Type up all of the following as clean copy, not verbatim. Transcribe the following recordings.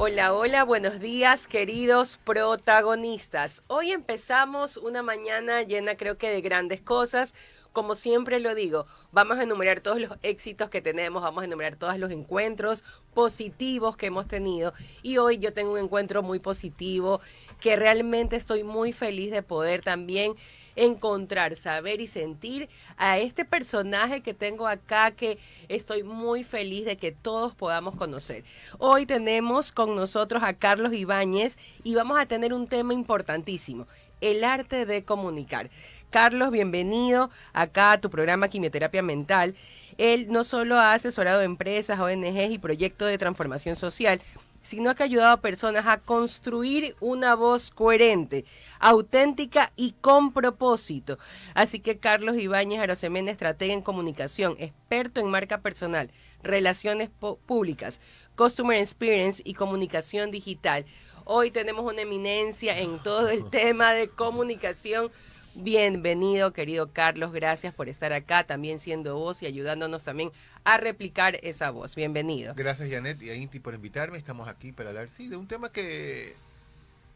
Hola, hola, buenos días, queridos protagonistas. Hoy empezamos una mañana llena, creo que de grandes cosas. Como siempre lo digo, vamos a enumerar todos los éxitos que tenemos, vamos a enumerar todos los encuentros positivos que hemos tenido. Y hoy yo tengo un encuentro muy positivo que realmente estoy muy feliz de poder también encontrar, saber y sentir a este personaje que tengo acá, que estoy muy feliz de que todos podamos conocer. Hoy tenemos con nosotros a Carlos Ibáñez y vamos a tener un tema importantísimo: el arte de comunicar. Carlos, bienvenido acá a tu programa Quimioterapia Mental. Él no solo ha asesorado empresas, ONGs y proyectos de transformación social, sino que ha ayudado a personas a construir una voz coherente, auténtica y con propósito. Así que Carlos Ibáñez Arosemena, estratega en comunicación, experto en marca personal, relaciones públicas, customer experience y comunicación digital. Hoy tenemos una eminencia en todo el tema de comunicación. Bienvenido, querido Carlos, gracias por estar acá, también siendo voz y ayudándonos también a replicar esa voz. Bienvenido. Gracias, Janet y a Inti por invitarme. Estamos aquí para hablar, sí, de un tema que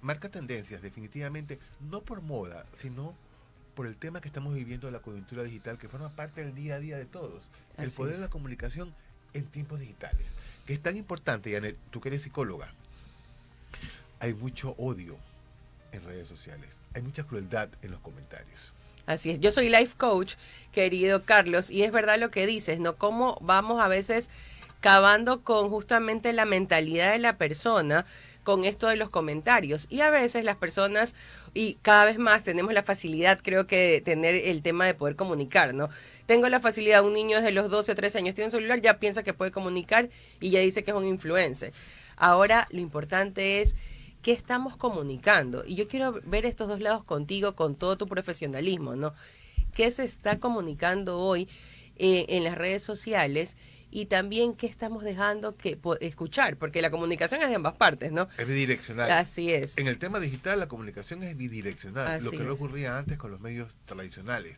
marca tendencias, definitivamente, no por moda, sino por el tema que estamos viviendo de la coyuntura digital, que forma parte del día a día de todos. El Así poder de la es. comunicación en tiempos digitales, que es tan importante, Janet, tú que eres psicóloga. Hay mucho odio en redes sociales, hay mucha crueldad en los comentarios. Así es, yo soy life coach, querido Carlos, y es verdad lo que dices, ¿no? Cómo vamos a veces cavando con justamente la mentalidad de la persona con esto de los comentarios. Y a veces las personas, y cada vez más tenemos la facilidad, creo que, de tener el tema de poder comunicar, ¿no? Tengo la facilidad, un niño desde los 12, 13 años tiene un celular, ya piensa que puede comunicar y ya dice que es un influencer. Ahora lo importante es qué estamos comunicando. Y yo quiero ver estos dos lados contigo, con todo tu profesionalismo, ¿no? ¿Qué se está comunicando hoy en las redes sociales? Y también qué estamos dejando que escuchar, porque la comunicación es de ambas partes, ¿no? Es bidireccional. Así es, En el tema digital, la comunicación es bidireccional, lo así que no es. ocurría antes con los medios tradicionales.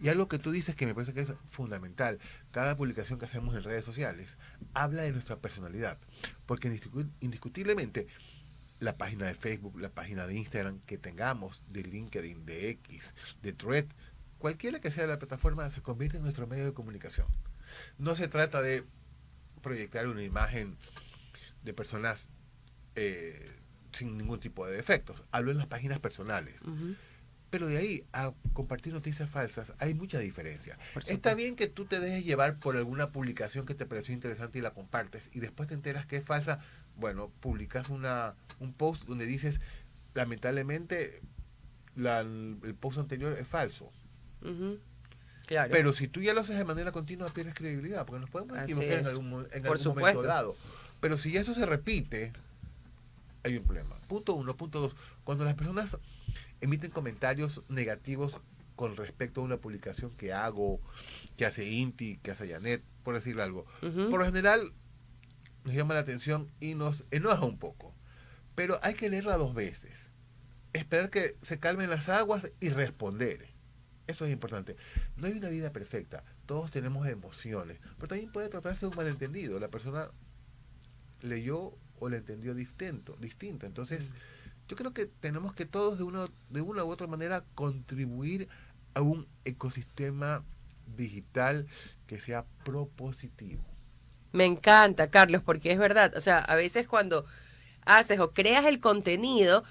Y algo que tú dices que me parece que es fundamental, cada publicación que hacemos en redes sociales habla de nuestra personalidad, porque indiscutiblemente la página de Facebook, la página de Instagram que tengamos, de LinkedIn, de X, de Thread, cualquiera que sea la plataforma, se convierte en nuestro medio de comunicación. No se trata de proyectar una imagen de personas eh, sin ningún tipo de defectos. Hablo en las páginas personales. Uh -huh, Pero de ahí a compartir noticias falsas hay mucha diferencia. por Está supuesto. bien que tú te dejes llevar por alguna publicación que te pareció interesante y la compartes y después te enteras que es falsa. Bueno, publicas un post donde dices, lamentablemente, el post anterior es falso. Uh -huh, claro, Pero si tú ya lo haces de manera continua, pierdes credibilidad, porque nos podemos así equivocar es. en Por algún momento supuesto. dado. Pero si eso se repite, hay un problema. Punto uno. Punto dos. Cuando las personas emiten comentarios negativos con respecto a una publicación que hago, que hace Inti, que hace Janet, por decirle algo, Uh -huh, por lo general nos llama la atención y nos enoja un poco. Pero hay que leerla dos veces. Esperar que se calmen las aguas y responder. Eso es importante. No hay una vida perfecta. Todos tenemos emociones. Pero también puede tratarse de un malentendido. La persona leyó o le entendió distinto. Entonces, yo creo que tenemos que todos de una u otra manera contribuir a un ecosistema digital que sea propositivo. me encanta, Carlos, porque es verdad. O sea, a veces cuando haces o creas el contenido,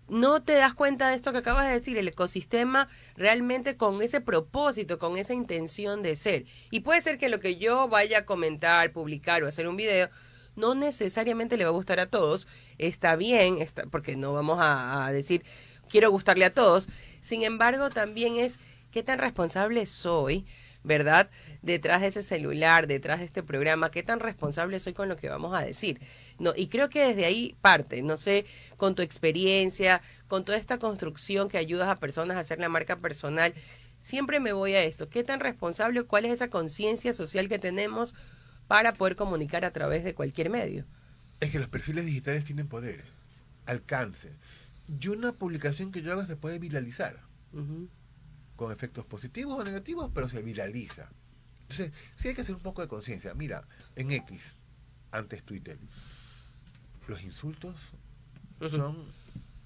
no te das cuenta de esto que acabas de decir, el ecosistema realmente con ese propósito, con esa intención de ser. Y puede ser que lo que yo vaya a comentar, publicar o hacer un video no necesariamente le va a gustar a todos. Está bien, porque no vamos a decir quiero gustarle a todos. Sin embargo, también es qué tan responsable soy, ¿verdad? Detrás de ese celular, detrás de este programa, qué tan responsable soy con lo que vamos a decir. No, y creo que desde ahí parte, no sé, con tu experiencia, con toda esta construcción que ayudas a personas a hacer la marca personal, siempre me voy a esto, qué tan responsable, cuál es esa conciencia social que tenemos para poder comunicar a través de cualquier medio. Es que los perfiles digitales tienen poder, alcance. Y una publicación que yo haga se puede viralizar, Uh -huh. con efectos positivos o negativos, pero se viraliza. Entonces, sí hay que hacer un poco de conciencia. Mira, en X, antes Twitter, los insultos Ujú. son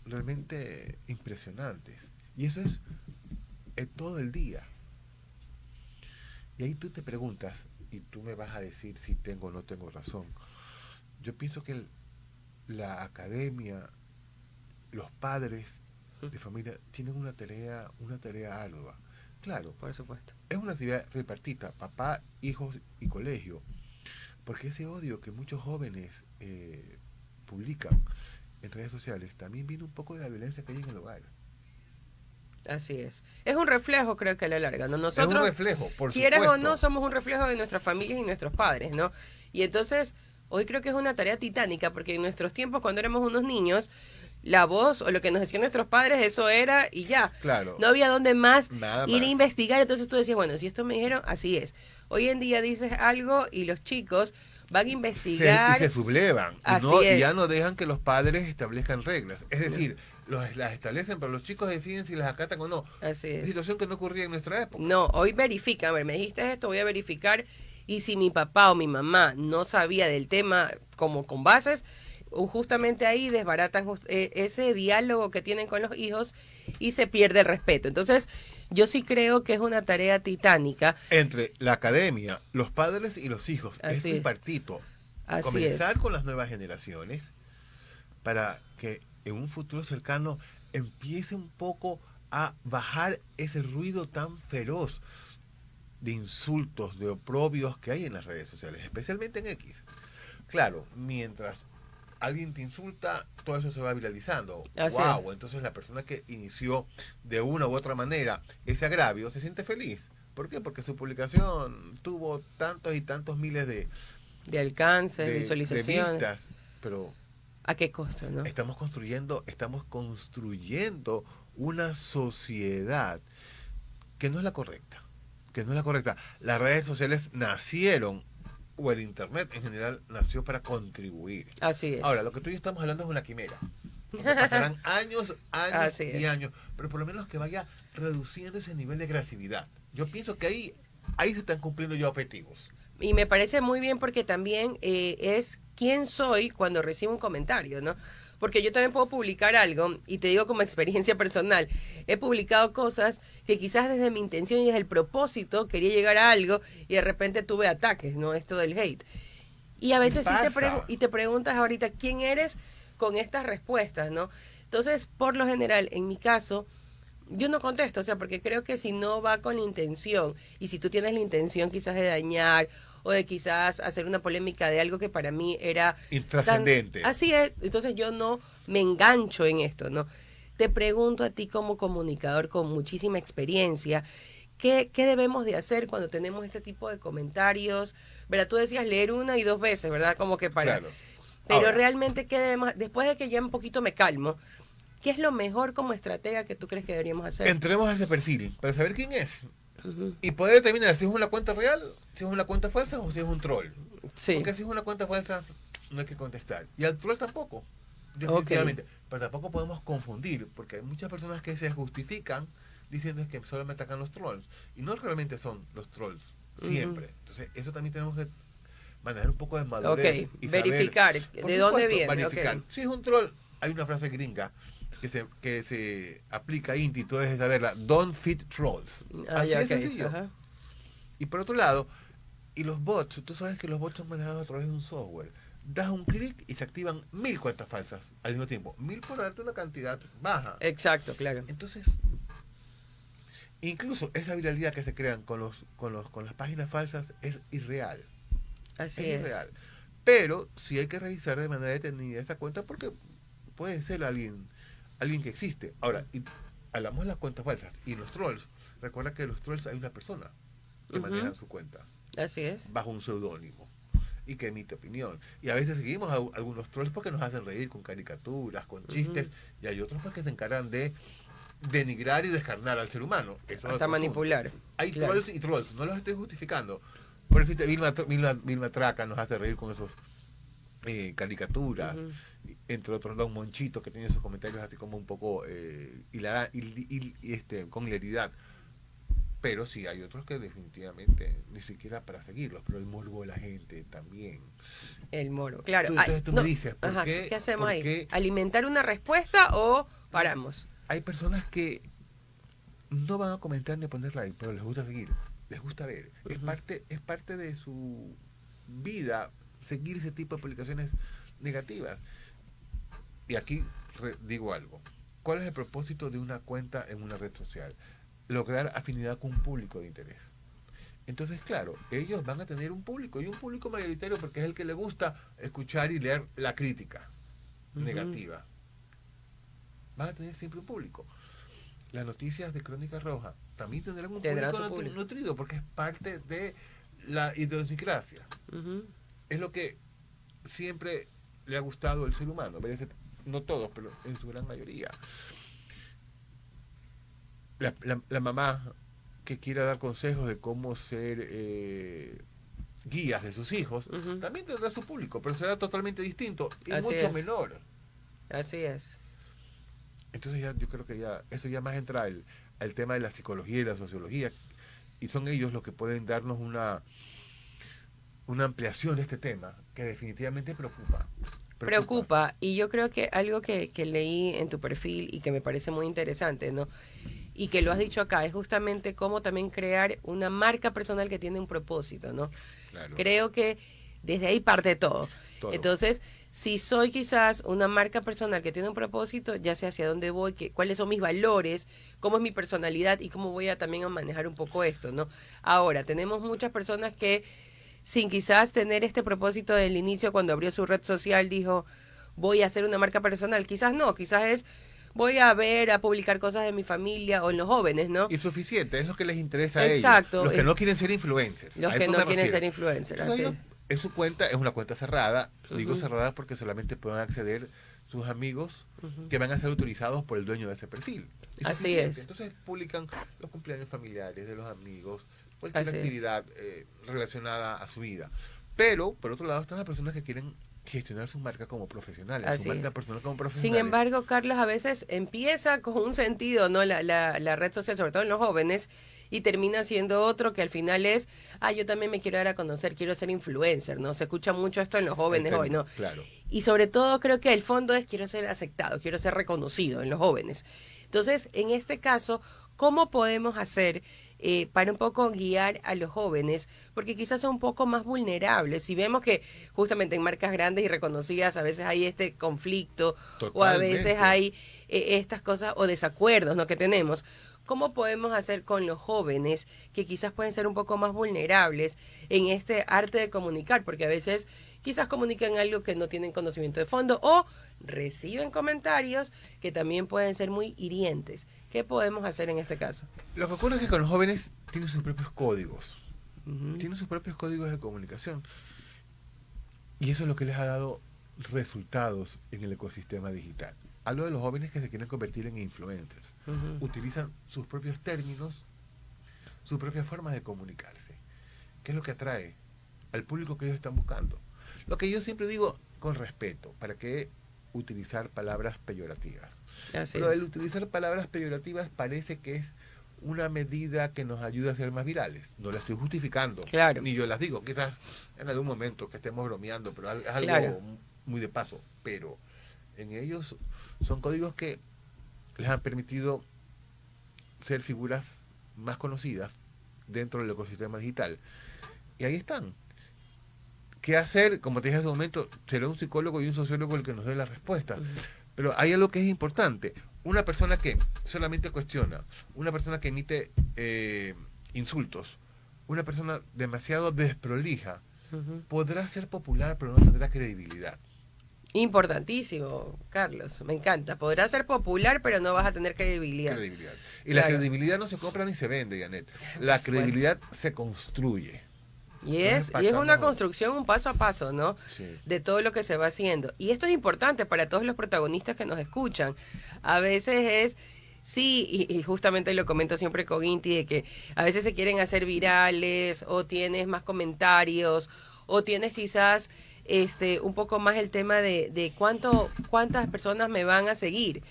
realmente impresionantes. Y eso es todo el día. Y ahí tú te preguntas, y tú me vas a decir si tengo o no tengo razón. Yo pienso que la academia, los padres de familia tienen una tarea ardua. Claro, Por supuesto. es una actividad tripartita, papá, hijos y colegio, porque ese odio que muchos jóvenes publican en redes sociales también viene un poco de la violencia que hay en el hogar. Así es. Es un reflejo, creo que a la larga, ¿no? Es un Nosotros, reflejo, por quieras o no, supuesto. somos un reflejo de nuestras familias y nuestros padres, ¿no? Y entonces, hoy creo que es una tarea titánica, porque en nuestros tiempos, cuando éramos unos niños, la voz o lo que nos decían nuestros padres, eso era y ya. Claro, No había dónde más nada ir a más. investigar, entonces tú decías, bueno, si esto me dijeron, así es. Hoy en día dices algo y los chicos van a Y investigar, se sublevan así y ya es. no dejan que los padres establezcan reglas. Es decir, las establecen, pero los chicos deciden si las acatan o no. Así es. Situación que no ocurría en nuestra época. No, hoy verifica, a ver, me dijiste esto, voy a verificar. Y si mi papá o mi mamá no sabía del tema como con bases, justamente ahí desbaratan ese diálogo que tienen con los hijos y se pierde el respeto. Entonces, yo sí creo que es una tarea titánica. Entre la academia, los padres y los hijos. Es Así es, tripartito. así Comenzar es, con las nuevas generaciones para que en un futuro cercano empiece un poco a bajar ese ruido tan feroz de insultos, de oprobios que hay en las redes sociales, especialmente en X. Claro, mientras alguien te insulta, todo eso se va viralizando. así es. Wow, entonces la persona que inició de una u otra manera ese agravio se siente feliz. ¿Por qué? Porque su publicación tuvo tantos y tantos miles De alcances, de visualizaciones. vistas, pero ¿A qué costo, no? estamos construyendo una sociedad que no es la correcta, que no es la correcta. Las redes sociales nacieron, o el internet en general nació para contribuir. Así es. Ahora, lo que tú y yo estamos hablando es una quimera. Porque pasarán años, años Así y es. años, pero por lo menos que vaya reduciendo ese nivel de agresividad. Yo pienso que ahí se están cumpliendo ya objetivos. Y me parece muy bien porque también es quién soy cuando recibo un comentario, ¿no? Porque yo también puedo publicar algo, y te digo como experiencia personal, he publicado cosas que quizás desde mi intención y desde el propósito quería llegar a algo y de repente tuve ataques, ¿no? Esto del hate. Y a Y veces sí pasa. y te preguntas ahorita quién eres con estas respuestas, ¿no? Entonces, por lo general, en mi caso, yo no contesto, o sea, porque creo que si no va con la intención, y si tú tienes la intención quizás de dañar o de quizás hacer una polémica de algo que para mí era tan... Intrascendente. Así es, entonces yo no me engancho en esto, ¿no? Te pregunto a ti como comunicador con muchísima experiencia, ¿qué debemos de hacer cuando tenemos este tipo de comentarios? ¿Verdad? Tú decías leer una y dos veces, ¿verdad? Como que para... Claro. Pero Ahora, realmente, ¿qué debemos, después de que ya un poquito me calmo, qué es lo mejor como estratega que tú crees que deberíamos hacer? entremos a ese perfil para saber quién es Ujú. y poder determinar si es una cuenta real, si es una cuenta falsa o si es un troll. Sí, Porque si es una cuenta falsa, no hay que contestar. Y al troll tampoco, ok. definitivamente. Pero tampoco podemos confundir, porque hay muchas personas que se justifican diciendo que solo me atacan los trolls. Y no realmente son los trolls, Ujú. siempre. Entonces, eso también tenemos que manejar un poco de Ok, madurez y saber, verificar por de dónde supuesto, viene, ok. verificar. Si es un troll, hay una frase gringa que se aplica a Inti, tú debes saberla, don't feed trolls. Ah, Así ya, de ok. sencillo. Ajá. Y por otro lado, y los bots, tú sabes que los bots son manejados a través de un software. Das un clic y se activan 1000 cuentas falsas al mismo tiempo. 1000 por darte una cantidad baja. Exacto, claro. Entonces, incluso esa viralidad que se crean con las páginas falsas es irreal. Así Es es. irreal. Pero sí hay que revisar de manera detenida esa cuenta porque puede ser alguien que existe. Ahora, y hablamos de las cuentas falsas y los trolls. Recuerda que los trolls hay una persona que Ujú. maneja su cuenta Así es. bajo un seudónimo y que emite opinión. Y a veces seguimos a algunos trolls porque nos hacen reír con caricaturas, con chistes, Ujú. y hay otros pues que se encargan de denigrar y descarnar al ser humano. Eso es Hasta otro asunto. manipular. Hay Claro. trolls y trolls, no los estoy justificando. Por eso Vilma Traca nos hace reír con esos caricaturas, Ujú. entre otros Don Monchito, que tiene sus comentarios así como un poco con hilaridad. Pero sí, hay otros que definitivamente ni siquiera para seguirlos, pero el morbo de la gente también. El moro, claro. Entonces tú me No, dices, ajá, ¿qué hacemos ahí? qué ¿Alimentar una respuesta o paramos? hay personas que no van a comentar ni a poner like, pero les gusta seguir, les gusta ver? Ujú. Es parte de su vida seguir ese tipo de publicaciones negativas. Y aquí digo algo. ¿Cuál es el propósito de una cuenta en una red social? Lograr afinidad con un público de interés. Entonces, claro, ellos van a tener un público y un público mayoritario porque es el que le gusta escuchar y leer la crítica Ujú. negativa. Van a tener siempre un público. Las noticias de Crónica Roja también tendrán un Tendrán público su público. nutrido porque es parte de la idiosincrasia. Ujú. Es lo que siempre le ha gustado al ser humano. No todos, pero en su gran mayoría. La mamá que quiera dar consejos de cómo ser guías de sus hijos, Ujú. también tendrá su público, pero será totalmente distinto y Así mucho es, menor. así es. Entonces ya yo creo que ya eso ya más entra al tema de la psicología y la sociología, y son ellos los que pueden darnos una ampliación de este tema que definitivamente preocupa. Preocupa. Preocupa, y yo creo que algo que leí en tu perfil y que me parece muy interesante, ¿no? Y que lo has dicho acá, es justamente cómo también crear una marca personal que tiene un propósito, ¿no? Claro, Creo que desde ahí parte todo. todo. Entonces, si soy quizás una marca personal que tiene un propósito, ya sé hacia dónde voy, cuáles son mis valores, cómo es mi personalidad y cómo voy a también a manejar un poco esto, ¿no? Ahora, tenemos muchas personas que sin quizás tener este propósito del inicio cuando abrió su red social dijo, voy a hacer una marca personal. Quizás no, quizás es voy a ver, a publicar cosas de mi familia o en los jóvenes, ¿no? Y suficiente, es lo que les interesa a ellos. Exacto, Los que no quieren ser influencers, los a que eso no me quieren refiero. ser influencers, Entonces así. ellos, en su cuenta, es una cuenta cerrada, digo Ujú, cerrada porque solamente pueden acceder sus amigos ujú. que van a ser autorizados por el dueño de ese perfil. Y Así suficiente. es, Entonces publican los cumpleaños familiares de los amigos, cualquier así es. actividad relacionada a su vida. Pero, por otro lado, están las personas que quieren gestionar su marca como profesionales, su Así marca es. personal como Sin profesionales. embargo, Carlos, a veces empieza con un sentido, ¿no? La red social, sobre todo en los jóvenes, y termina siendo otro que al final es, yo también me quiero dar a conocer, quiero ser influencer, ¿no? Se escucha mucho esto en los El jóvenes hoy, término, ¿no? claro. Y sobre todo creo que el fondo es quiero ser aceptado, quiero ser reconocido en los jóvenes. Entonces, en este caso, ¿cómo podemos hacer para un poco guiar a los jóvenes? Porque quizás son un poco más vulnerables. Si vemos que justamente en marcas grandes y reconocidas a veces hay este conflicto o a veces Totalmente. hay estas cosas o desacuerdos, ¿no? Que tenemos. ¿Cómo podemos hacer con los jóvenes que quizás pueden ser un poco más vulnerables en este arte de comunicar? Porque a veces quizás comunican algo que no tienen conocimiento de fondo o reciben comentarios que también pueden ser muy hirientes. ¿Qué podemos hacer en este caso? Lo que ocurre es que con los jóvenes tienen sus propios códigos, Ujú. tienen sus propios códigos de comunicación. Y eso es lo que les ha dado resultados en el ecosistema digital. Hablo de los jóvenes que se quieren convertir en influencers. Ujú. Utilizan sus propios términos, sus propias formas de comunicarse. ¿Qué es lo que atrae al público que ellos están buscando? Lo que yo siempre digo con respeto, ¿para qué utilizar palabras peyorativas? Así Pero el es. utilizar palabras peyorativas parece que es una medida que nos ayuda a ser más virales. No la estoy justificando, Claro, ni yo las digo. Quizás en algún momento que estemos bromeando, pero es claro. algo muy de paso. Pero en ellos son códigos que les han permitido ser figuras más conocidas dentro del ecosistema digital. Y ahí están. ¿Qué hacer? Como te dije hace un momento, será un psicólogo y un sociólogo el que nos dé la respuesta. Ujú. Pero hay algo que es importante. Una persona que solamente cuestiona, una persona que emite insultos, una persona demasiado desprolija, Ujú. podrá ser popular, pero no tendrá credibilidad. Importantísimo, Carlos. Me encanta. Podrás ser popular, pero no vas a tener credibilidad. Credibilidad. Y la Claro. credibilidad no se compra ni se vende, Janet. Por La supuesto. credibilidad se construye. Y Entonces es una partamos. construcción un paso a paso, ¿no? Sí. De todo lo que se va haciendo. Y esto es importante para todos los protagonistas que nos escuchan. A veces es, sí, y justamente lo comento siempre con Inti, de que a veces se quieren hacer virales o tienes más comentarios o tienes quizás un poco más el tema de cuántas personas me van a seguir.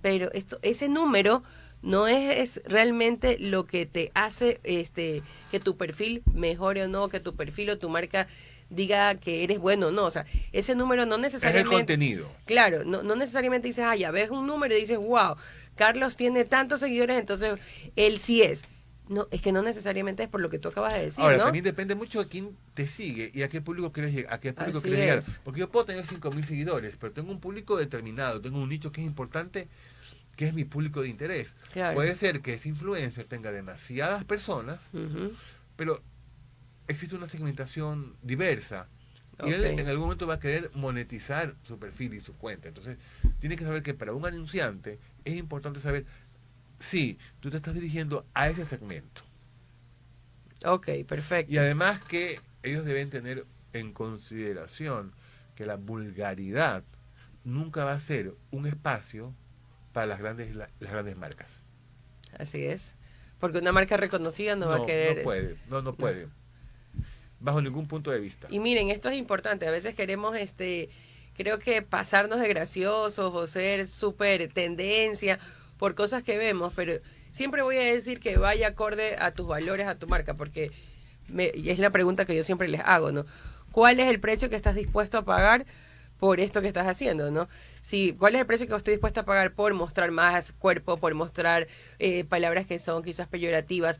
Pero ese número no es realmente lo que te hace que tu perfil mejore o no, que tu perfil o tu marca diga que eres bueno o no. O sea, ese número no Es el necesariamente... contenido. Claro, no necesariamente dices, ah, ya ves un número y dices, wow, Carlos tiene tantos seguidores, entonces él sí es. No, es que no necesariamente es por lo que tú acabas de decir, Ahora, ¿no? también depende mucho de quién te sigue y a qué público quieres llegar. Así es. Porque yo puedo tener 5.000 seguidores, pero tengo un público determinado, tengo un nicho que es importante, que es mi público de interés. Claro. Puede ser que ese influencer tenga demasiadas personas, Ujú. pero existe una segmentación diversa. Y Ok. él en algún momento va a querer monetizar su perfil y su cuenta. Entonces, tiene que saber que para un anunciante es importante saber si tú te estás dirigiendo a ese segmento. Ok, perfecto. Y además que ellos deben tener en consideración que la vulgaridad nunca va a ser un espacio para las grandes marcas. Así es. Porque una marca reconocida no va a No, no querer... puede, no No. puede, bajo ningún punto de vista. Y miren, esto es importante. A veces queremos, creo que pasarnos de graciosos o ser súper tendencia por cosas que vemos, pero siempre voy a decir que vaya acorde a tus valores, a tu marca, porque y es la pregunta que yo siempre les hago, ¿no? ¿Cuál es el precio que estás dispuesto a pagar por esto que estás haciendo, ¿no? Si, ¿cuál es el precio que estoy dispuesta a pagar por mostrar más cuerpo, por mostrar palabras que son quizás peyorativas?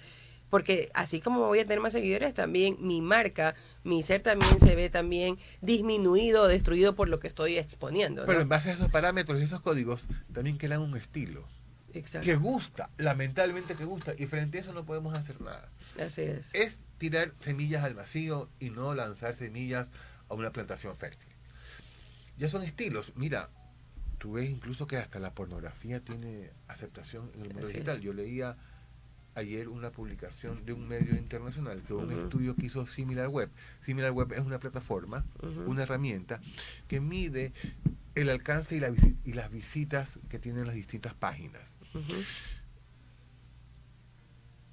Porque así como voy a tener más seguidores, también mi marca, mi ser también se ve también disminuido o destruido por lo que estoy exponiendo, Pero ¿no? en base a esos parámetros y esos códigos, también crean un estilo Exacto. que gusta, lamentablemente que gusta, y frente a eso no podemos hacer nada. Así es. Es tirar semillas al vacío y no lanzar semillas a una plantación fértil. Ya son estilos. Mira, tú ves incluso que hasta la pornografía tiene aceptación en el mundo Así digital. es. Yo leía ayer una publicación de un medio internacional que un Ujú. estudio que hizo SimilarWeb. SimilarWeb es una plataforma, Ujú. una herramienta que mide el alcance y las visitas que tienen las distintas páginas. Ujú.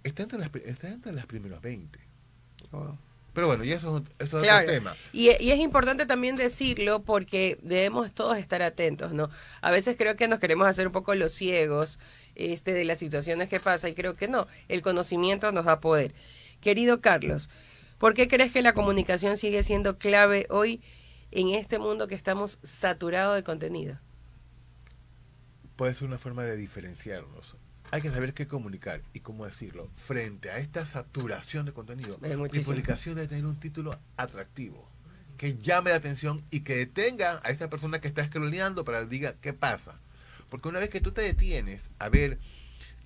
Está entre las primeras 20. Wow. Pero bueno, y eso es otro Claro, tema. y es importante también decirlo porque debemos todos estar atentos, ¿no? A veces creo que nos queremos hacer un poco los ciegos de las situaciones que pasa y creo que no, el conocimiento nos da poder. Querido Carlos, ¿por qué crees que la comunicación sigue siendo clave hoy en este mundo que estamos saturados de contenido? Puede ser una forma de diferenciarnos. Hay que saber qué comunicar y cómo decirlo. Frente a esta saturación de contenido, mi Muchísimo. publicación debe tener un título atractivo, que llame la atención y que detenga a esa persona que está scrolleando para que diga qué pasa. Porque una vez que tú te detienes a ver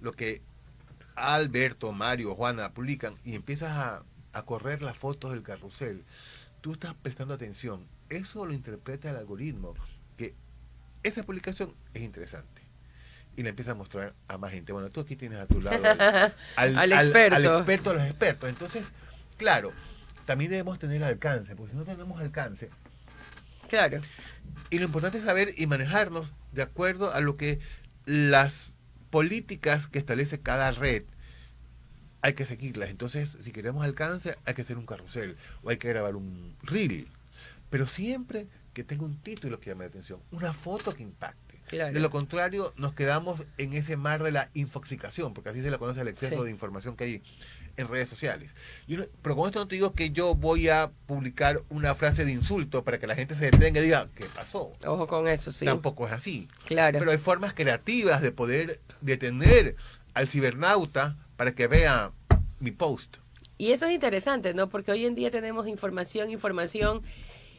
lo que Alberto, Mario, Juana publican y empiezas a correr las fotos del carrusel, tú estás prestando atención. Eso lo interpreta el algoritmo, que esa publicación es interesante y le empieza a mostrar a más gente. Bueno, tú aquí tienes a tu lado Al experto. al experto de los expertos. Entonces, claro, también debemos tener alcance, porque si no tenemos alcance, Claro, y lo importante es saber y manejarnos de acuerdo a lo que las políticas que establece cada red hay que seguirlas. Entonces, si queremos alcance, hay que hacer un carrusel o hay que grabar un reel. Pero siempre que tenga un título que llame la atención, una foto que impacte. claro. De lo contrario, nos quedamos en ese mar de la infoxicación, porque así se le conoce el exceso Sí. de información que hay en redes sociales. Pero con esto no te digo que yo voy a publicar una frase de insulto para que la gente se detenga y diga, ¿qué pasó? Ojo con eso, sí. Tampoco es así. Claro. Pero hay formas creativas de poder detener al cibernauta para que vea mi post. Y eso es interesante, ¿no? Porque hoy en día tenemos información,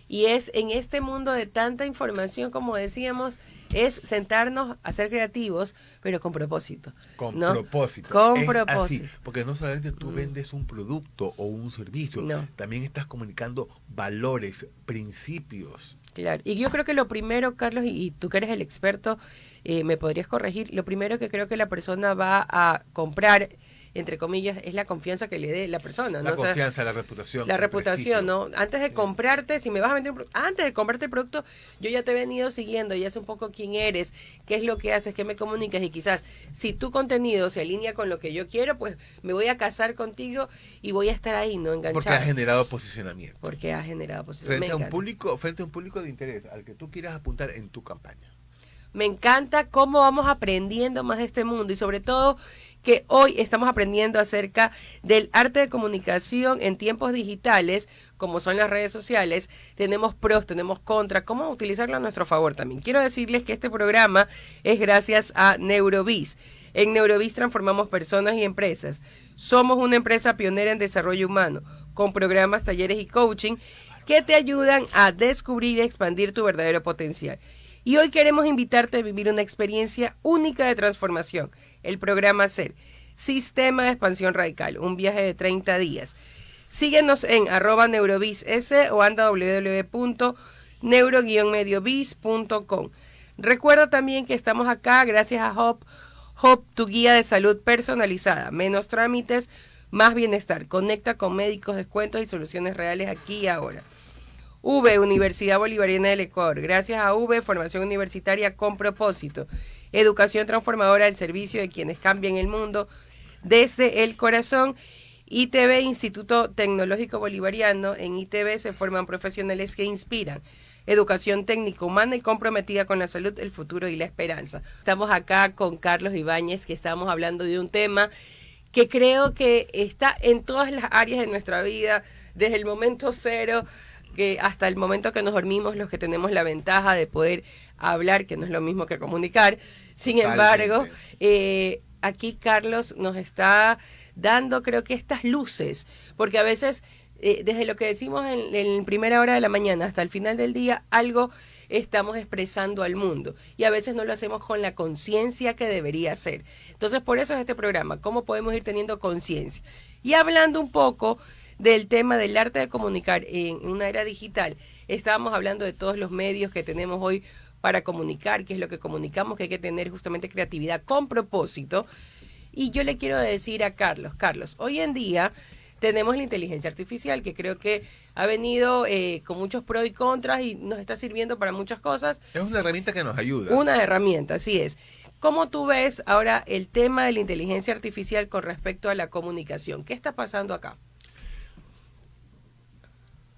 y es en este mundo de tanta información, como decíamos, es sentarnos a ser creativos, pero con propósito. Con ¿no? propósito. Con Es propósito. así, porque no solamente tú vendes un producto o un servicio, No. también estás comunicando valores, principios. Claro. Y yo creo que lo primero, Carlos, y tú que eres el experto, me podrías corregir, lo primero que creo que la persona va a comprar, entre comillas, es la confianza que le dé la persona, ¿no? La O sea, confianza, la reputación. la el reputación, prestigio. ¿no? Antes de comprarte, si me vas a vender antes de comprarte el producto, yo ya te he venido siguiendo, ya sé un poco quién eres, qué es lo que haces, qué me comunicas, y quizás si tu contenido se alinea con lo que yo quiero, pues me voy a casar contigo y voy a estar ahí, ¿no? Enganchado. Porque ha generado posicionamiento. Porque ha generado posibilidades. Frente a un público de interés al que tú quieras apuntar en tu campaña. Me encanta cómo vamos aprendiendo más de este mundo y sobre todo que hoy estamos aprendiendo acerca del arte de comunicación en tiempos digitales, como son las redes sociales. Tenemos pros, tenemos contras, cómo utilizarlo a nuestro favor también. Quiero decirles que este programa es gracias a Neurobiz. En Neurobiz transformamos personas y empresas. Somos una empresa pionera en desarrollo humano, con programas, talleres y coaching que te ayudan a descubrir y expandir tu verdadero potencial. Y hoy queremos invitarte a vivir una experiencia única de transformación. El programa SER, Sistema de Expansión Radical, un viaje de 30 días. Síguenos en @neurobizs o anda a www.neuro-mediobiz.com. Recuerda también que estamos acá gracias a Hop, tu guía de salud personalizada. Menos trámites, más bienestar. Conecta con médicos, descuentos y soluciones reales aquí y ahora. Universidad Bolivariana del Ecuador. Gracias a formación universitaria con propósito. Educación transformadora al servicio de quienes cambian el mundo desde el corazón. ITB, Instituto Tecnológico Bolivariano. En ITB se forman profesionales que inspiran. Educación técnica, humana y comprometida con la salud, el futuro y la esperanza. Estamos acá con Carlos Ibáñez, que estamos hablando de un tema que creo que está en todas las áreas de nuestra vida, desde el momento cero que hasta el momento que nos dormimos, los que tenemos la ventaja de poder hablar, que no es lo mismo que comunicar. Sin embargo, aquí Carlos nos está dando, creo que estas luces, porque a veces, desde lo que decimos en primera hora de la mañana hasta el final del día, algo estamos expresando al mundo y a veces no lo hacemos con la conciencia que debería ser. Entonces, por eso es este programa, cómo podemos ir teniendo conciencia. Y hablando un poco del tema del arte de comunicar en una era digital, estábamos hablando de todos los medios que tenemos hoy para comunicar, qué es lo que comunicamos, que hay que tener justamente creatividad con propósito. Y yo le quiero decir a Carlos, hoy en día tenemos la inteligencia artificial, que creo que ha venido con muchos pros y contras y nos está sirviendo para muchas cosas. Es una herramienta que nos ayuda. Una herramienta, así es. ¿Cómo tú ves ahora el tema de la inteligencia artificial con respecto a la comunicación? ¿Qué está pasando acá?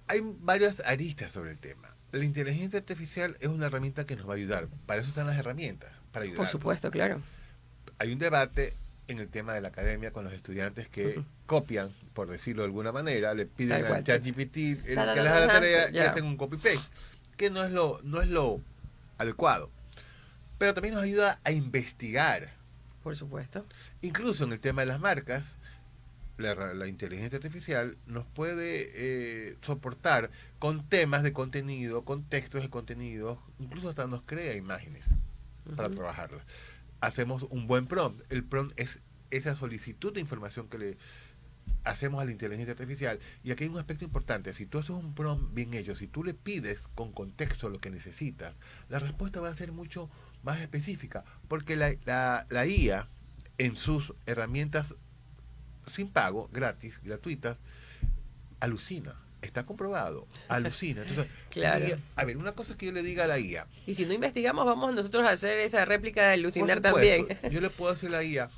Hay varias aristas sobre el tema. La inteligencia artificial es una herramienta que nos va a ayudar. Para eso están las herramientas, para ayudar. Por supuesto, claro. Hay un debate en el tema de la academia con los estudiantes que copian, por decirlo de alguna manera, le piden a ChatGPT que les haga la tarea y hacen un copy-paste, que no es lo adecuado. Pero también nos ayuda a investigar. Por supuesto. Incluso en el tema de las marcas, la inteligencia artificial nos puede soportar con temas de contenido, con textos de contenido, incluso hasta nos crea imágenes para trabajarlas. Hacemos un buen prompt. El prompt es esa solicitud de información que le hacemos a la inteligencia artificial. Y aquí hay un aspecto importante. Si tú haces un prompt bien hecho, si tú le pides con contexto lo que necesitas, la respuesta va a ser mucho más específica, porque la IA en sus herramientas sin pago, gratis, gratuitas, alucina. Está comprobado, alucina. Entonces, claro. A ver, una cosa es que yo le diga a la IA. Y si no investigamos, vamos nosotros a hacer esa réplica de alucinar también. Yo le puedo decir a la IA,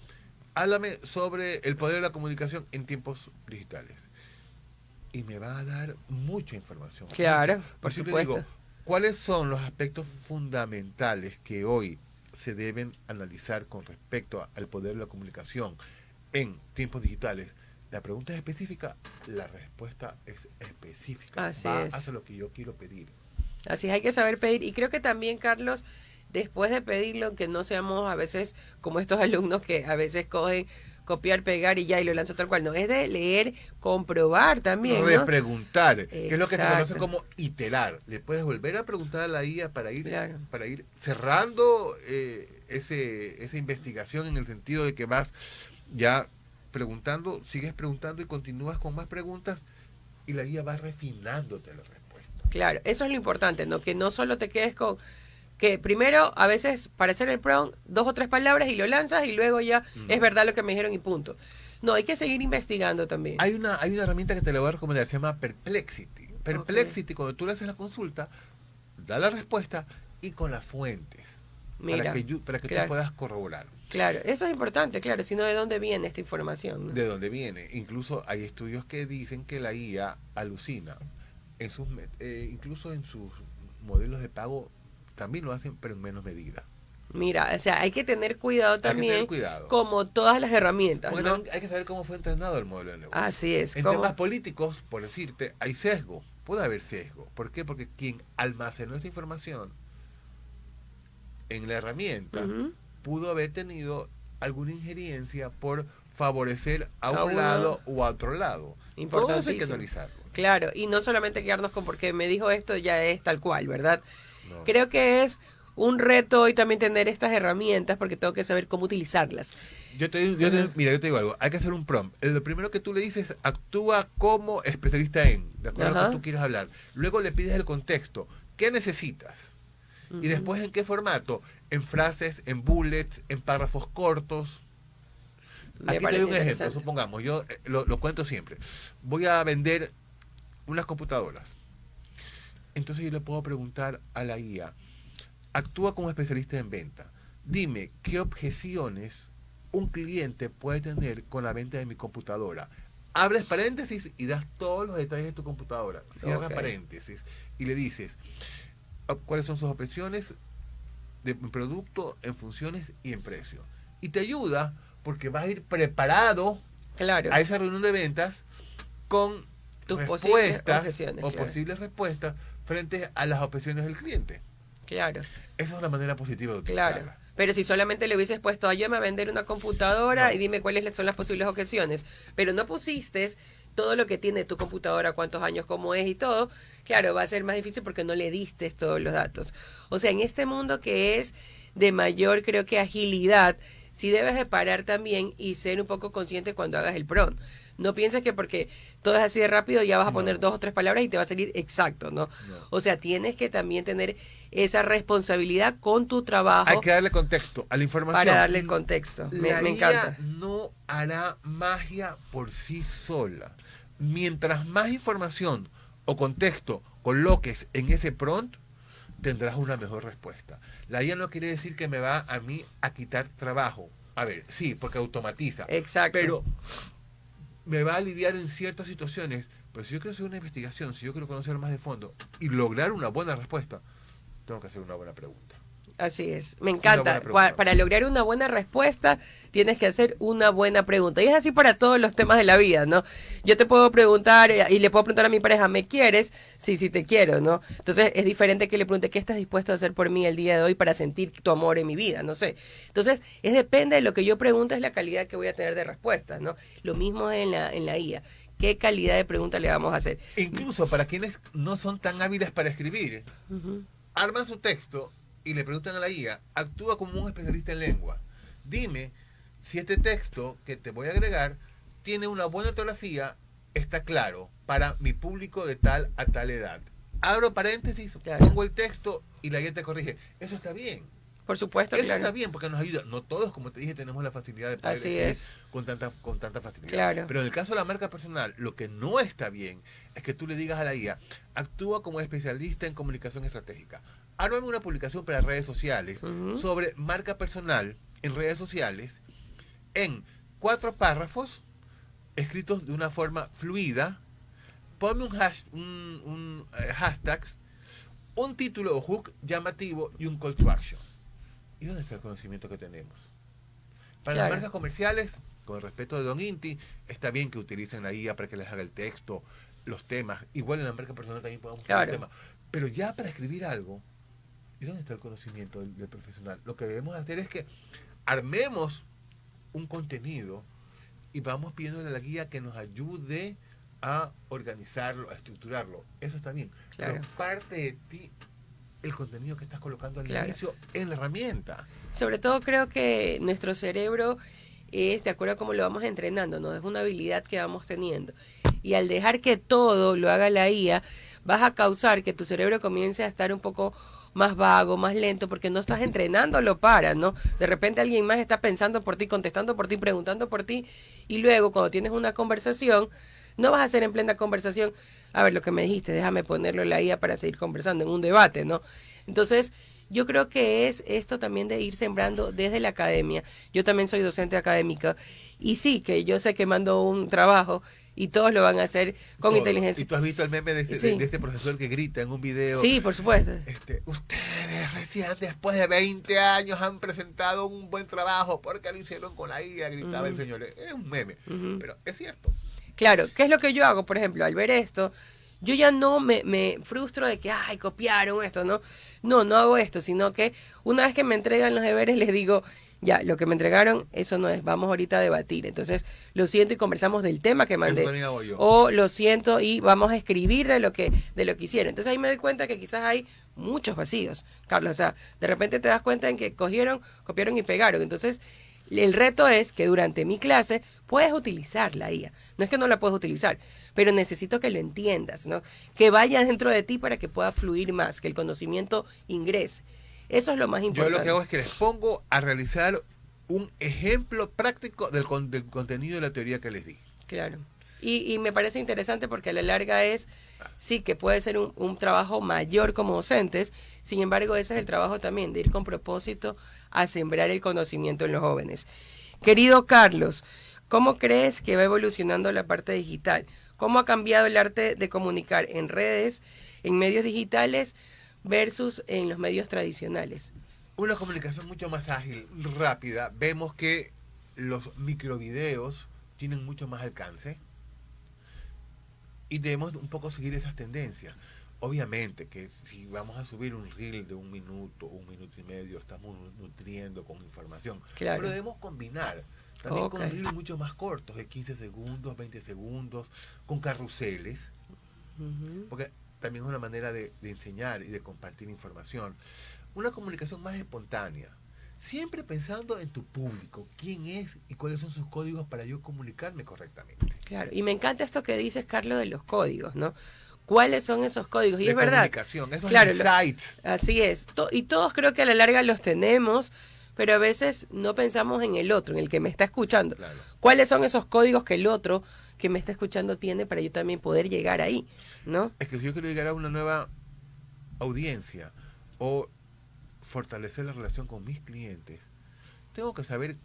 háblame sobre el poder de la comunicación en tiempos digitales. Y me va a dar mucha información. Claro, por supuesto. Digo, ¿cuáles son los aspectos fundamentales que hoy se deben analizar con respecto al poder de la comunicación en tiempos digitales? La pregunta es específica, la respuesta es específica. Así es. Hace lo que yo quiero pedir. Así es, hay que saber pedir. Y creo que también, Carlos, después de pedirlo, que no seamos a veces como estos alumnos que a veces cogen, copiar, pegar y ya, y lo lanzan tal cual. No, es de leer, comprobar también, ¿no? Repreguntar, que es lo que se conoce como iterar. Le puedes volver a preguntar a la IA para ir cerrando esa investigación, en el sentido de que vas ya preguntando, sigues preguntando y continúas con más preguntas y la guía va refinándote la respuesta. Claro, eso es lo importante, ¿no? Que no solo te quedes con que primero, a veces, para hacer el prompt, 2 o 3 palabras y lo lanzas y luego ya es verdad lo que me dijeron y punto. No, hay que seguir investigando también. Hay una herramienta que te la voy a recomendar, se llama Perplexity. Perplexity, cuando tú le haces la consulta, da la respuesta y con las fuentes. Mira, para que tú puedas corroborar. Claro, eso es importante, claro, sino de dónde viene esta información, ¿no? De dónde viene. Incluso hay estudios que dicen que la IA alucina. En sus, incluso en sus modelos de pago también lo hacen, pero en menos medida. Mira, o sea, hay que tener cuidado Hay que tener también, cuidado. como todas las herramientas, Porque ¿no? también hay que saber cómo fue entrenado el modelo de negocio. Así es, En temas como... políticos, por decirte, hay sesgo. Puede haber sesgo. ¿Por qué? Porque quien almacenó esta información en la herramienta Ujú. pudo haber tenido alguna injerencia por favorecer a A un uno, lado o a otro lado. Todo eso hay que importantísimo. analizarlo. Claro, y no solamente quedarnos con porque me dijo esto ya es tal cual, ¿verdad? No. Creo que es un reto hoy también tener estas herramientas porque tengo que saber cómo utilizarlas. Ajá. Mira, yo te digo algo, hay que hacer un prompt. Lo primero que tú le dices, actúa como especialista en, de acuerdo a lo que Ajá. tú quieres hablar. Luego le pides el contexto, ¿qué necesitas? Y Ujú. después en qué formato, en frases, en bullets, en párrafos cortos. Me Aquí te doy parece un ejemplo, interesante. supongamos, yo lo cuento siempre. Voy a vender unas computadoras. Entonces yo le puedo preguntar a la IA, actúa como especialista en venta. Dime qué objeciones un cliente puede tener con la venta de mi computadora. Abres paréntesis y das todos los detalles de tu computadora. Cierra Ok, paréntesis y le dices cuáles son sus objeciones de producto, en funciones y en precio. Y te ayuda porque vas a ir preparado claro. a esa reunión de ventas con Tus posibles respuestas objeciones, o claro. posibles respuestas frente a las objeciones del cliente. Claro. Esa es una manera positiva de Claro, utilizarla. pero si solamente le hubieses puesto, ayúdame a vender una computadora y No, dime cuáles son las posibles objeciones, pero no pusiste todo lo que tiene tu computadora, cuántos años, cómo es y todo, claro, va a ser más difícil porque no le diste todos los datos. O sea, en este mundo que es de mayor, creo que agilidad, sí debes de parar también y ser un poco consciente cuando hagas el prompt. No pienses que porque todo es así de rápido ya vas a poner no, dos o tres palabras y te va a salir exacto, ¿no? no. O sea, tienes que también tener esa responsabilidad con tu Hay trabajo que darle contexto a la para información. darle el contexto. La Me IA encanta. no hará magia por sí sola. Mientras más información o contexto coloques en ese prompt, tendrás una mejor respuesta. La IA no quiere decir que me va a mí a quitar trabajo. A ver, sí, porque automatiza, Exacto. pero me va a aliviar en ciertas situaciones. Pero si yo quiero hacer una investigación, si yo quiero conocer más de fondo y lograr una buena respuesta, tengo que hacer una buena pregunta. Así es. Me Una encanta. buena pregunta. Para lograr una buena respuesta, tienes que hacer una buena pregunta. Y es así para todos los temas de la vida, ¿no? Yo te puedo preguntar y le puedo preguntar a mi pareja, ¿me quieres? Sí, sí te quiero, ¿no? Entonces es diferente que le pregunte, ¿qué estás dispuesto a hacer por mí el día de hoy para sentir tu amor en mi vida? No sé. Entonces, es depende de lo que yo pregunte, es la calidad que voy a tener de respuestas, ¿no? Lo mismo en la IA. ¿Qué calidad de pregunta le vamos a hacer? Incluso para quienes no son tan hábiles para escribir, Ujú. arman su texto y le preguntan a la IA, actúa como un especialista en lengua. Dime si este texto que te voy a agregar tiene una buena ortografía, está claro para mi público de tal a tal edad. Abro paréntesis, Claro. pongo el texto y la guía te corrige. Eso está bien. Por supuesto, Eso claro. está bien porque nos ayuda. No todos, como te dije, tenemos la facilidad de poder Así escribir es. con tanta facilidad. Claro. Pero en el caso de la marca personal, lo que no está bien es que tú le digas a la IA, actúa como especialista en comunicación estratégica. Ármame una publicación para redes sociales Ujú. sobre marca personal en redes sociales en 4 párrafos escritos de una forma fluida. Ponme hashtags, un título o hook llamativo y un call to action. ¿Y dónde está el conocimiento que tenemos? Para las Claro. marcas comerciales, con el respeto de Don Inti, está bien que utilicen la IA para que les haga el texto, los temas. Igual en la marca personal también podemos usar Claro. los temas. Pero ya para escribir algo, ¿y dónde está el conocimiento del profesional? Lo que debemos hacer es que armemos un contenido y vamos pidiéndole a la guía que nos ayude a organizarlo, a estructurarlo. Eso está bien. Claro. Pero parte de ti el contenido que estás colocando al Claro. inicio en la herramienta. Sobre todo creo que nuestro cerebro es de acuerdo a cómo lo vamos entrenando, ¿no? Es una habilidad que vamos teniendo. Y al dejar que todo lo haga la IA, vas a causar que tu cerebro comience a estar un poco más vago, más lento, porque no estás entrenándolo para, ¿no? De repente alguien más está pensando por ti, contestando por ti, preguntando por ti, y luego cuando tienes una conversación, no vas a hacer en plena conversación, a ver lo que me dijiste, déjame ponerlo en la IA para seguir conversando en un debate, ¿no? Entonces, yo creo que es esto también de ir sembrando desde la academia. Yo también soy docente académica y sí, que yo sé que mando un trabajo y todos lo van a hacer con Todo. inteligencia. ¿Y tú has visto el meme de Sí. de este profesor que grita en un video? Sí, por supuesto. Ustedes recién después de 20 años han presentado un buen trabajo porque lo hicieron con la IA, gritaba el señor. Es un meme, pero es cierto. Claro, ¿qué es lo que yo hago? Por ejemplo, al ver esto, yo ya no me frustro de que, ay, copiaron esto, ¿no? No hago esto, sino que una vez que me entregan los deberes, les digo, ya, lo que me entregaron, eso no es, vamos ahorita a debatir. Entonces, lo siento y conversamos del tema que Eso mandé. también hago yo. O lo siento y vamos a escribir de lo que hicieron. Entonces ahí me doy cuenta que quizás hay muchos vacíos, Carlos. O sea, de repente te das cuenta en que cogieron, copiaron y pegaron. Entonces, el reto es que durante mi clase puedes utilizar la IA. No es que no la puedes utilizar, pero necesito que lo entiendas, ¿no? Que vaya dentro de ti para que pueda fluir más, que el conocimiento ingrese. Eso es lo más importante. Yo lo que hago es que les pongo a realizar un ejemplo práctico del contenido de la teoría que les di. Claro. Y me parece interesante porque a la larga sí que puede ser un trabajo mayor como docentes, sin embargo ese es el trabajo también, de ir con propósito a sembrar el conocimiento en los jóvenes. Querido Carlos, ¿cómo crees que va evolucionando la parte digital? ¿Cómo ha cambiado el arte de comunicar en redes, en medios digitales versus en los medios tradicionales? Una comunicación mucho más ágil, rápida. Vemos que los microvideos tienen mucho más alcance y debemos un poco seguir esas tendencias. Obviamente que si vamos a subir un reel de 1 minuto, 1 minuto y medio, estamos nutriendo con información. Claro. Pero debemos combinar también con reels mucho más cortos, de 15 segundos, 20 segundos, con carruseles, porque también es una manera de enseñar y de compartir información. Una comunicación más espontánea, siempre pensando en tu público, quién es y cuáles son sus códigos para yo comunicarme correctamente. Claro, y me encanta esto que dices, Carlos, de los códigos, ¿no? ¿Cuáles son esos códigos? Y de es verdad. Comunicación, esos claro, insights. Así es. Y todos creo que a la larga los tenemos, pero a veces no pensamos en el otro, en el que me está escuchando. Claro. ¿Cuáles son esos códigos que el otro que me está escuchando tiene para yo también poder llegar ahí, ¿no? Es que si yo quiero llegar a una nueva audiencia o fortalecer la relación con mis clientes, tengo que saber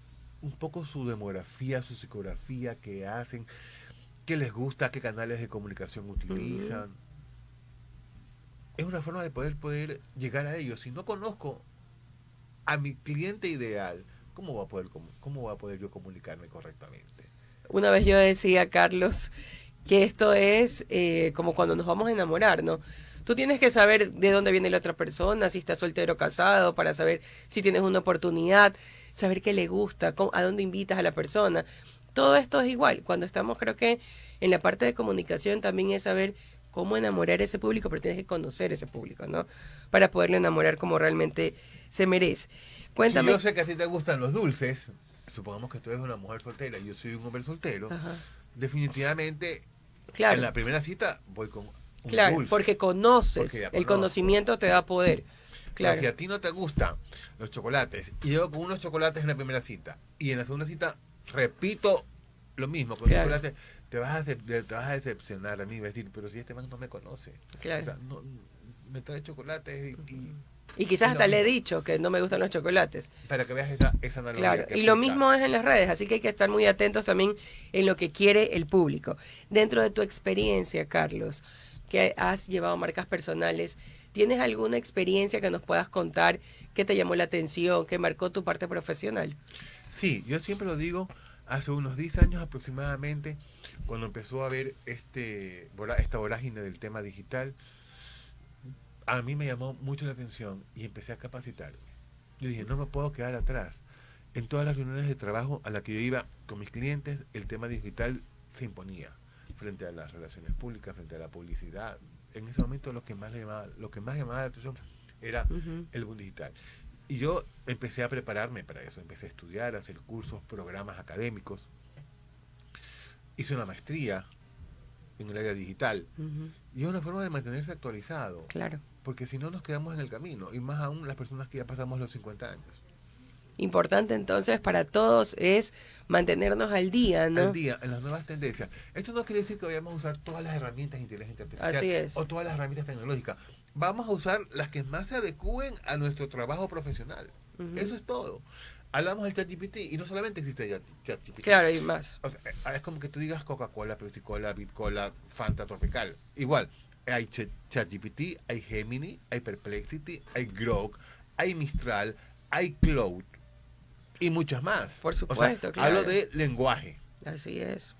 un poco su demografía, su psicografía, qué hacen, qué les gusta, qué canales de comunicación utilizan. Es una forma de poder llegar a ellos. Si no conozco a mi cliente ideal, ¿cómo voy a poder yo comunicarme correctamente? Una vez yo decía, Carlos, que esto es como cuando nos vamos a enamorar, ¿no? Tú tienes que saber de dónde viene la otra persona, si está soltero o casado, para saber si tienes una oportunidad, saber qué le gusta, a dónde invitas a la persona. Todo esto es igual. Cuando estamos, creo que en la parte de comunicación también es saber cómo enamorar a ese público, pero tienes que conocer ese público, ¿no? Para poderlo enamorar como realmente se merece. Cuéntame. Si yo sé que a ti te gustan los dulces, supongamos que tú eres una mujer soltera y yo soy un hombre soltero, definitivamente en la primera cita voy con un dulce. Porque conoces, el conocimiento te da poder. Claro. Pero si a ti no te gustan los chocolates y yo con unos chocolates en la primera cita y en la segunda cita repito lo mismo con chocolate, te vas a decepcionar a mí, vas a decir, pero si este man no me conoce. Claro. O sea, no, me trae chocolates y quizás hasta le he dicho que no me gustan los chocolates. Para que veas esa analogía. Claro, y lo mismo es en las redes, así que hay que estar muy atentos también en lo que quiere el público. Dentro de tu experiencia, Carlos, que has llevado marcas personales, ¿tienes alguna experiencia que nos puedas contar que te llamó la atención, que marcó tu parte profesional? Sí, yo siempre lo digo, hace unos 10 años aproximadamente, cuando empezó a haber esta vorágine del tema digital, a mí me llamó mucho la atención y empecé a capacitarme. Yo dije, no me puedo quedar atrás. En todas las reuniones de trabajo a las que yo iba con mis clientes, el tema digital se imponía frente a las relaciones públicas, frente a la publicidad. En ese momento lo que más llamaba la atención era el boom digital. Y yo empecé a prepararme para eso, empecé a estudiar, a hacer cursos, programas académicos. Hice una maestría en el área digital. Y es una forma de mantenerse actualizado. Claro. Porque si no nos quedamos en el camino, y más aún las personas que ya pasamos los 50 años. Importante entonces para todos es mantenernos al día, ¿no? Al día, en las nuevas tendencias. Esto no quiere decir que vayamos a usar todas las herramientas de inteligencia artificial. Así es. O todas las herramientas tecnológicas. Vamos a usar las que más se adecúen a nuestro trabajo profesional. Eso es todo. hablamos del ChatGPT y no solamente existe ChatGPT. Claro, hay más. O sea, es como que tú digas Coca-Cola, Pepsi-Cola, Bit-Cola, Fanta Tropical. Igual, hay ChatGPT, hay Gemini, hay Perplexity, hay Grok, hay Mistral, hay Cloud y muchas más. Por supuesto, claro. Hablo de lenguaje. Así es.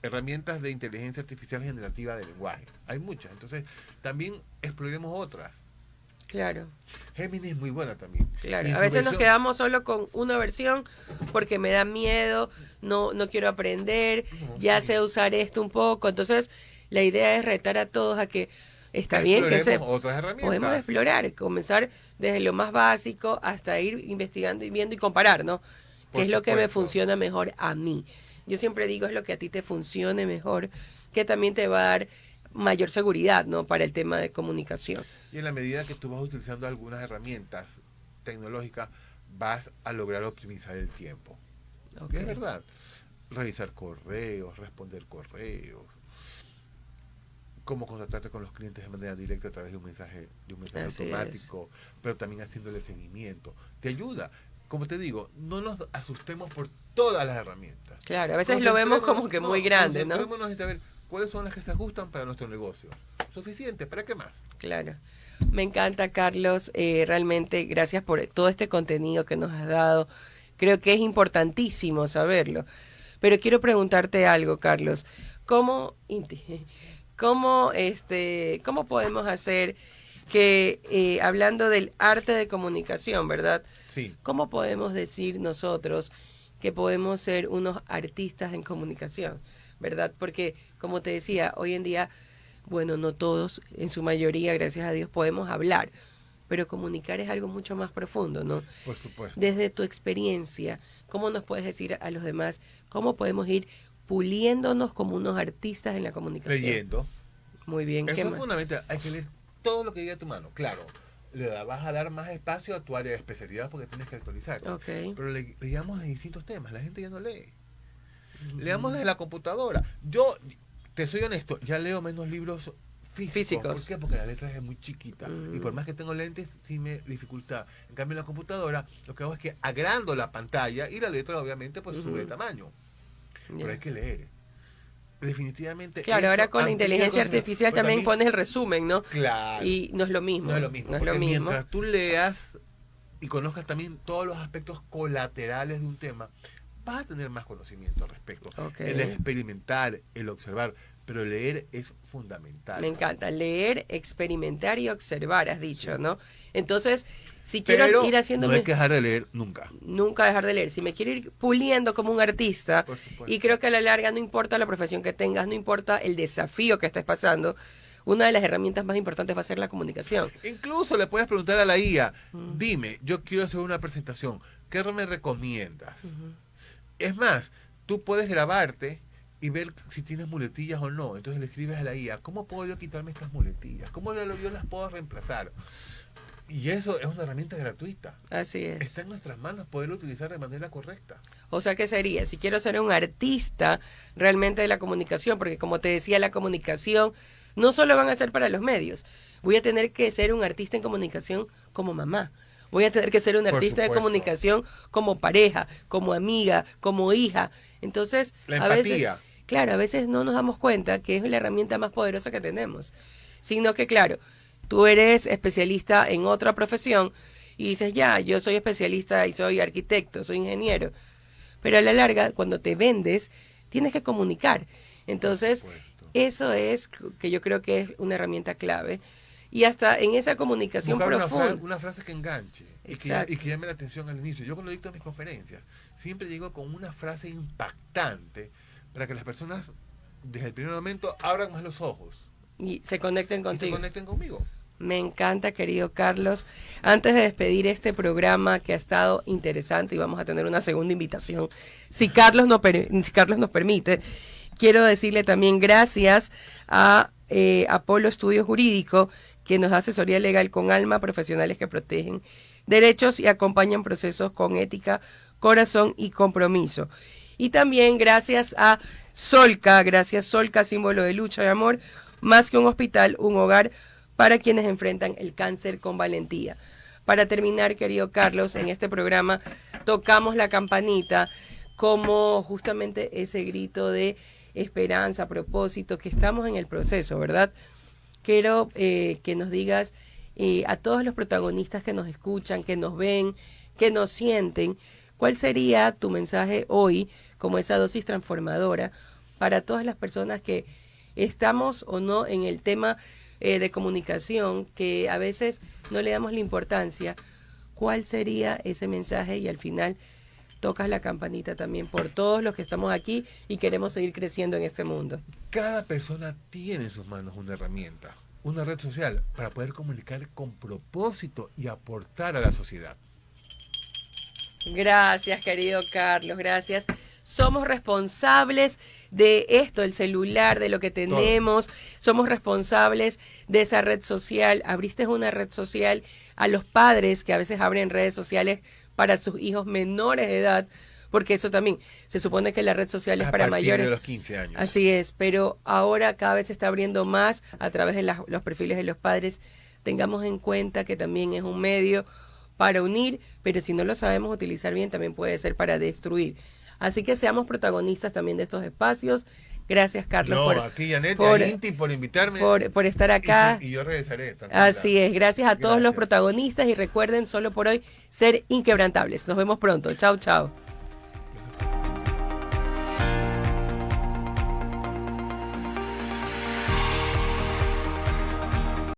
Herramientas de inteligencia artificial generativa de lenguaje. Hay muchas. Entonces, también exploremos otras. Claro. Gemini es muy buena también. Claro, a veces nos quedamos solo con una versión porque me da miedo, no quiero aprender, ya sé usar esto un poco. Entonces, la idea es retar a todos a que está bien que otras herramientas. Podemos explorar, comenzar desde lo más básico hasta ir investigando y viendo y comparar, ¿no? ¿Qué es lo que me funciona mejor a mí? Yo siempre digo, es lo que a ti te funcione mejor, que también te va a dar mayor seguridad, ¿no? Para el tema de comunicación. Y en la medida que tú vas utilizando algunas herramientas tecnológicas, vas a lograr optimizar el tiempo. Okay. Es verdad. Revisar correos, responder correos, cómo contactarte con los clientes de manera directa a través de un mensaje automático, pero también haciéndole seguimiento. Te ayuda. Como te digo, no nos asustemos por todas las herramientas. Claro, a veces lo vemos como que muy grande, ¿no? Concentrémonos en saber cuáles son las que se ajustan para nuestro negocio. Suficiente, ¿para qué más? Claro. Me encanta, Carlos. Realmente, gracias por todo este contenido que nos has dado. Creo que es importantísimo saberlo. Pero quiero preguntarte algo, Carlos. ¿Cómo podemos hacer que, hablando del arte de comunicación, ¿verdad? Sí. ¿Cómo podemos decir nosotros que podemos ser unos artistas en comunicación, ¿verdad? Porque, como te decía, hoy en día, bueno, no todos, en su mayoría, gracias a Dios, podemos hablar, pero comunicar es algo mucho más profundo, ¿no? Por supuesto. Desde tu experiencia, ¿cómo nos puedes decir a los demás cómo podemos ir puliéndonos como unos artistas en la comunicación? Leyendo. Muy bien. Eso es fundamental. Hay que leer todo lo que llegue a tu mano. Claro, le vas a dar más espacio a tu área de especialidad porque tienes que actualizar. Okay. Pero leamos de distintos temas. La gente ya no lee. Leamos desde la computadora. Yo, te soy honesto, ya leo menos libros físicos. ¿Por qué? Porque la letra es muy chiquita. Y por más que tengo lentes, sí me dificulta. En cambio, en la computadora, lo que hago es que agrando la pantalla y la letra, obviamente, pues sube de tamaño. Pero hay que leer. Definitivamente. Claro, ahora con la inteligencia artificial también pones el resumen, ¿no? Claro. Y no es lo mismo. No es lo mismo. No es porque lo mismo. Mientras tú leas y conozcas también todos los aspectos colaterales de un tema, vas a tener más conocimiento al respecto. Okay. El experimentar, el observar, pero leer es fundamental. Me encanta, leer, experimentar y observar, has dicho, sí, ¿no? Entonces, si pero quiero ir haciendo... no hay que dejar de leer nunca. Nunca dejar de leer. Si me quiero ir puliendo como un artista, y creo que a la larga no importa la profesión que tengas, no importa el desafío que estés pasando, una de las herramientas más importantes va a ser la comunicación. Incluso le puedes preguntar a la IA, dime, yo quiero hacer una presentación, ¿qué me recomiendas? Es más, tú puedes grabarte y ver si tienes muletillas o no. Entonces le escribes a la IA, ¿cómo puedo yo quitarme estas muletillas? ¿Cómo yo las puedo reemplazar? Y eso es una herramienta gratuita. Así es. Está en nuestras manos poderlo utilizar de manera correcta. O sea, ¿qué sería? Si quiero ser un artista realmente de la comunicación, porque como te decía, la comunicación no solo van a ser para los medios. Voy a tener que ser un artista en comunicación como mamá. Voy a tener que ser un artista de comunicación como pareja, como amiga, como hija. Entonces, la empatía. A veces, claro, a veces no nos damos cuenta que es la herramienta más poderosa que tenemos. Sino que, claro, tú eres especialista en otra profesión y dices, ya, yo soy especialista y soy arquitecto, soy ingeniero. Pero a la larga, cuando te vendes, tienes que comunicar. Entonces, eso es que yo creo que es una herramienta clave. Y hasta en esa comunicación profunda. Una frase que enganche y que llame la atención al inicio. Yo cuando dicto mis conferencias, siempre llego con una frase impactante para que las personas, desde el primer momento, abran más los ojos. Y se conecten contigo. Y se conecten conmigo. Me encanta, querido Carlos. Antes de despedir este programa que ha estado interesante y vamos a tener una segunda invitación, si Carlos nos permite, quiero decirle también gracias a Apolo Estudio Jurídico, que nos da asesoría legal con alma, profesionales que protegen derechos y acompañan procesos con ética, corazón y compromiso. Y también gracias a Solca, símbolo de lucha y amor, más que un hospital, un hogar para quienes enfrentan el cáncer con valentía. Para terminar, querido Carlos, en este programa tocamos la campanita como justamente ese grito de esperanza, propósito, que estamos en el proceso, ¿verdad? Quiero que nos digas a todos los protagonistas que nos escuchan, que nos ven, que nos sienten, ¿cuál sería tu mensaje hoy como esa dosis transformadora para todas las personas que estamos o no en el tema de comunicación, que a veces no le damos la importancia? ¿Cuál sería ese mensaje? Y al final tocas la campanita también por todos los que estamos aquí y queremos seguir creciendo en este mundo. Cada persona tiene en sus manos una herramienta, una red social para poder comunicar con propósito y aportar a la sociedad. Gracias, querido Carlos, gracias. Somos responsables de esto, el celular, de lo que tenemos. Todo. Somos responsables de esa red social. Abriste una red social a los padres que a veces abren redes sociales para sus hijos menores de edad, porque eso también, se supone que la red social es para mayores. De los 15 años. Así es, pero ahora cada vez se está abriendo más a través de los perfiles de los padres. Tengamos en cuenta que también es un medio para unir, pero si no lo sabemos utilizar bien, también puede ser para destruir. Así que seamos protagonistas también de estos espacios. Gracias, Carlos, a ti, Janet, a Inti, por invitarme. Por estar acá. Y yo regresaré. Así es, gracias a todos los protagonistas y recuerden, solo por hoy, ser inquebrantables. Nos vemos pronto. Chao, chao.